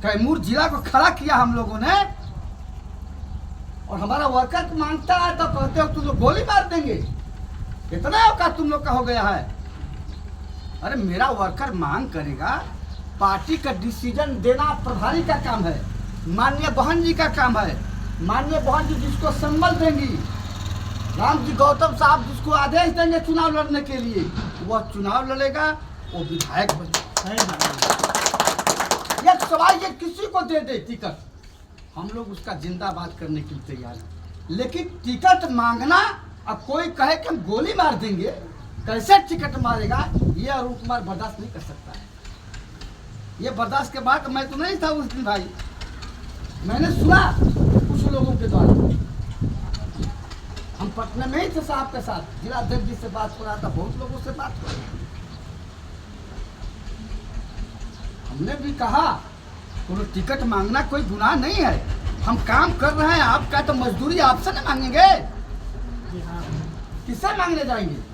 कैमूर जिला को खड़ा किया हम लोगों ने, और हमारा वर्कर मांगता है तो कहते हो तुम लोग गोली मार देंगे। इतना औकात तुम लोग का हो गया है। अरे मेरा वर्कर मांग करेगा, पार्टी का डिसीजन देना प्रभारी का काम है, माननीय बहन जी का काम है। माननीय बहन जी जिसको संबल देंगी, राम जी गौतम साहब जिसको आदेश देंगे चुनाव लड़ने के लिए, वह चुनाव लड़ेगा, वो विधायक बनेगा। ये सवाल ये किसी को दे दे टिकट, हम लोग उसका जिंदाबाद करने के लिए तैयार हैं। लेकिन टिकट मांगना, अब कोई कहे कि हम गोली मार देंगे, कैसे टिकट मारेगा, ये अरुण कुमार बर्दाश्त नहीं कर सकता है। ये बर्दाश्त के बाद मैं तो नहीं था उस दिन भाई, मैंने सुना कुछ लोगों के द्वारा, हम पटना में ही थे साहब के साथ, जिला अध्यक्ष जी से बात हो रहा था, बहुत लोगों से बात हो रही थी। हमने भी कहा कोई टिकट मांगना कोई गुनाह नहीं है, हम काम कर रहे हैं, आपका तो मजदूरी आपसे नहीं मांगेंगे, किससे मांगने जाएंगे।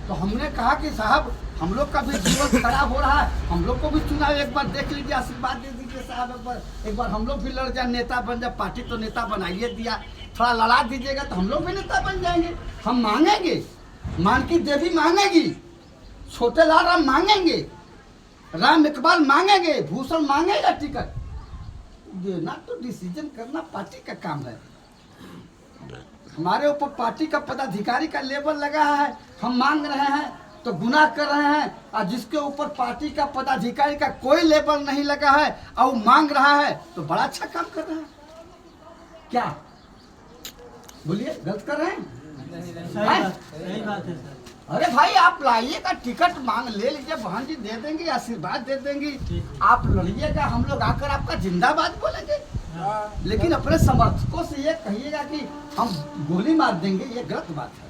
तो हमने कहा कि साहब हम लोग का भी जीवन खराब हो रहा है, हम लोग को भी चुनाव एक बार देख लीजिए, आशीर्वाद दे दीजिए साहब, एक बार हम लोग भी लड़ जाए, नेता बन जाए। पार्टी तो नेता बनाइए दिया, थोड़ा लड़ा दीजिएगा तो हम लोग भी नेता बन जाएंगे। हम मांगेंगे, मानकी देवी मांगेगी, छोटे लाल राम मांगेंगे, राम इकबाल मांगेंगे, भूषण मांगेगा टिकट देना, तो डिसीजन करना पार्टी का काम है। हमारे ऊपर पार्टी का पदाधिकारी का लेबल लगा है, हम मांग रहे हैं तो गुनाह कर रहे हैं, और जिसके ऊपर पार्टी का पदाधिकारी का कोई लेबल नहीं लगा है और मांग रहा है तो बड़ा अच्छा काम कर रहा है। क्या बोलिए, गलत कर रहे हैं? सही बात है सर। अरे भाई आप लाइएगा, टिकट मांग ले लीजिए, बहन जी दे देंगे, आशीर्वाद दे देंगी, आप लड़िएगा, हम लोग आकर आपका जिंदाबाद बोलेंगे। लेकिन अपने समर्थकों से ये कहिएगा कि हम गोली मार देंगे, ये गलत बात है।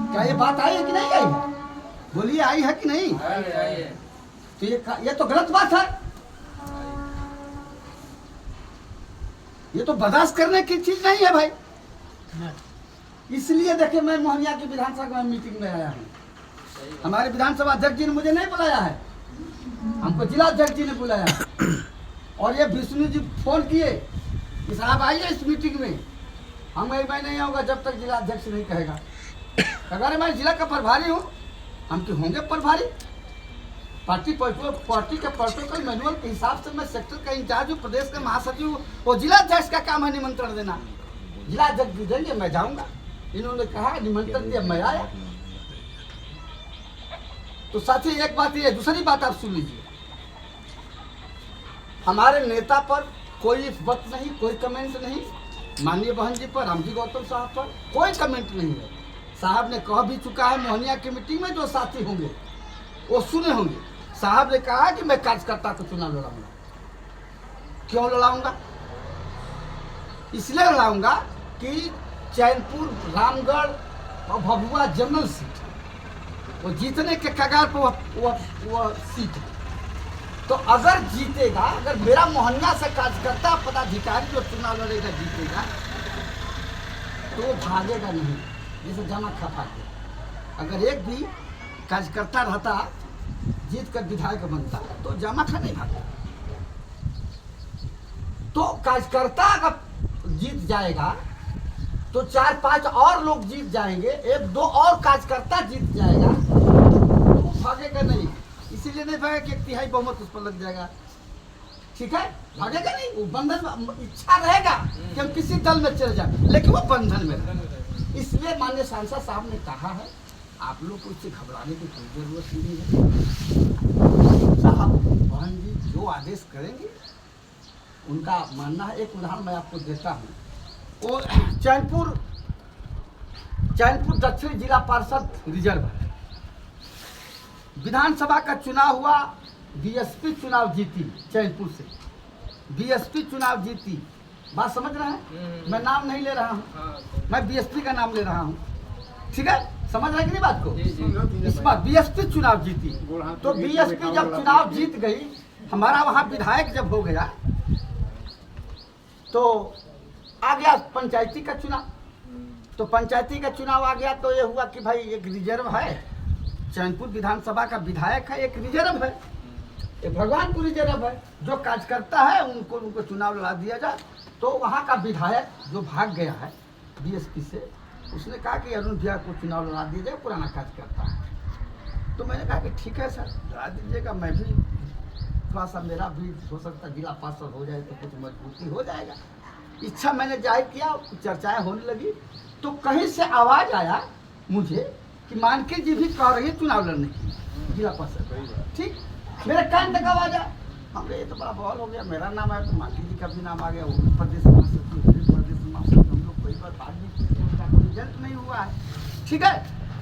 क्या ये बात आई है कि नहीं आई है? बोलिए, आई है कि नहीं? तो ये तो गलत बात है, ये तो बर्दाश्त करने की चीज नहीं है भाई। इसलिए देखिए, मैं मोहनिया की विधानसभा मीटिंग में आया हूँ। हमारे विधानसभा अध्यक्ष जी ने मुझे नहीं बुलाया है, हमको जिला अध्यक्ष जी ने बुलाया है। और ये विष्णु जी फोन किए कि साहब आइए इस मीटिंग में। मैं नहीं आऊँगा जब तक जिला अध्यक्ष नहीं कहेगा। अगर मैं जिला का प्रभारी हूँ, हम क्यों होंगे प्रभारी? पार्टी के प्रोटोकॉल मैनुअल के हिसाब से मैं सेक्टर का इंचार्ज हूँ, प्रदेश का महासचिव हूँ, वो जिला अध्यक्ष का काम है निमंत्रण देना। जिला अध्यक्ष जी देंगे, मैं जाऊँगा। इन्होंने कहा निमंत्रण दिया, मैं आया। तो साथी एक बात ये, दूसरी बात आप सुन लीजिए, हमारे नेता पर कोई वक्त नहीं, कोई कमेंट नहीं, माननीय बहन जी पर, रामजी गौतम साहब पर कोई कमेंट नहीं है। साहब ने कह भी चुका है मोहनिया की मीटिंग में, जो साथी होंगे वो सुने होंगे। साहब ने कहा कि मैं कार्यकर्ता को चुनाव लड़ाऊंगा। क्यों लड़ाऊंगा? इसलिए लड़ाऊंगा कि चैनपुर, रामगढ़ और भभुआ जनरल सीट वो जीतने के कगार पर वो सीट है। तो अगर जीतेगा, अगर मेरा मोहनिया से कार्यकर्ता पदाधिकारी जो चुनाव लड़ेगा जीतेगा, तो वो भागेगा नहीं, जैसे जमा खपा के। अगर एक भी कार्यकर्ता रहता, जीत कर विधायक बनता, तो जमा खा नहीं भागता। तो कार्यकर्ता अगर जीत जाएगा तो 4-5 और लोग जीत जाएंगे, 1-2 और कार्यकर्ता जीत जाएगा, तो वो भागेगा नहीं। इसीलिए नहीं भागेगा कि 1/3 बहुमत उस पर लग जाएगा। ठीक है, भागेगा नहीं, वो बंधन, इच्छा रहेगा कि हम किसी दल में चले जाए, लेकिन वो बंधन में रहेगा। इसलिए माननीय सांसद साहब ने कहा है, आप लोग को इससे घबराने की कोई जरूरत नहीं है। साहब बहन जी जो आदेश करेंगे उनका मानना है। एक उदाहरण मैं आपको देता हूँ, वो चैनपुर दक्षिण जिला पार्षद रिजर्व है। विधानसभा का चुनाव हुआ, बीएसपी चुनाव जीती, चैनपुर से बीएसपी चुनाव जीती। बात समझ रहे हैं? मैं नाम नहीं ले रहा हूँ, मैं बीएसपी का नाम ले रहा हूँ। ठीक है, समझ रहे कि नहीं बात को? इस बार बीएसपी चुनाव जीती, तो बीएसपी जब चुनाव जीत गई, हमारा वहाँ विधायक जब हो गया, तो आ गया पंचायती का चुनाव। तो पंचायती का चुनाव आ गया तो ये हुआ कि भाई एक रिजर्व है, चैनपुर विधानसभा का विधायक है, एक रिजर्व है। ये भगवानपुरी जरब है, जो काज करता है उनको चुनाव लड़ा दिया जाए। तो वहाँ का विधायक जो भाग गया है बीएसपी से, उसने कहा कि अरुण भैया को चुनाव लड़ा दिया जाए, पुराना काज करता है। तो मैंने कहा कि ठीक है सर, लड़ा दीजिएगा, मैं भी थोड़ा सा, मेरा भी हो सकता है जिला पार्षद हो जाए तो कुछ मजबूती हो जाएगा। इच्छा मैंने जाहिर किया, चर्चाएं होने लगी। तो कहीं से आवाज़ आया मुझे कि मानकी जी भी कह रही है चुनाव लड़ने की जिला पार्षद। ठीक, मेरे कान तक आवाज़ आया, हमने ये तो बड़ा बवाल हो गया, मेरा नाम आया तो मानकी जी का भी नाम आ गया, वो भी प्रदेश प्रदेश हम लोग कोई बात नहीं, उनका कोई रिजल्ट नहीं हुआ है। ठीक है,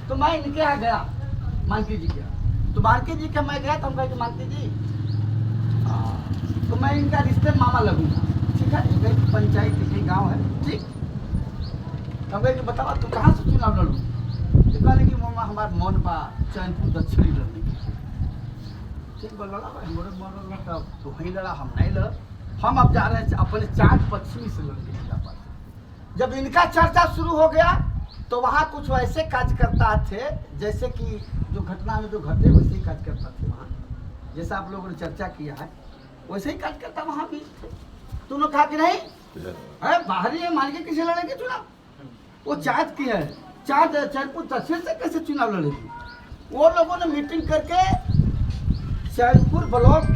तो मैं इनके यहाँ गया, मानकी जी के यहाँ। तो मानकी जी के मैं गया तो हम कहे कि मानकी जी तो मैं इनका रिश्ते मामा लगूंगा। ठीक है, एक पंचायत एक गाँव है। ठीक, हम कहे कि बताओ तू कहाँ से चुनाव लड़ू? तो कहने कि मामा हमारे मन बा चैनपुर दक्षिणी लड़ने की। ठीक, बोल लड़ा भाई, मोरे मन लड़ा तो वहीं लड़ा, हम नहीं लड़ा। हम अब जा रहे हैं अपने चाँद पश्चिमी से लड़ने जिला पार्षद। जब इनका चर्चा शुरू हो गया तो वहाँ कुछ वैसे कार्यकर्ता थे, जैसे कि जो घटना में जो घटे वैसे ही कार्यकर्ता थे वहाँ, जैसा आप लोगों ने चर्चा किया है वैसे ही कार्यकर्ता वहाँ भी थे। तो उन्होंने कहा कि नहीं, अरे बाहरी है, मान के किसे लड़ेंगे चुनाव? वो चाँद की है, चाँद चैनपुर दक्षिण से कैसे चुनाव लड़ेगी? वो लोगों ने मीटिंग करके चैनपुर ब्लॉक के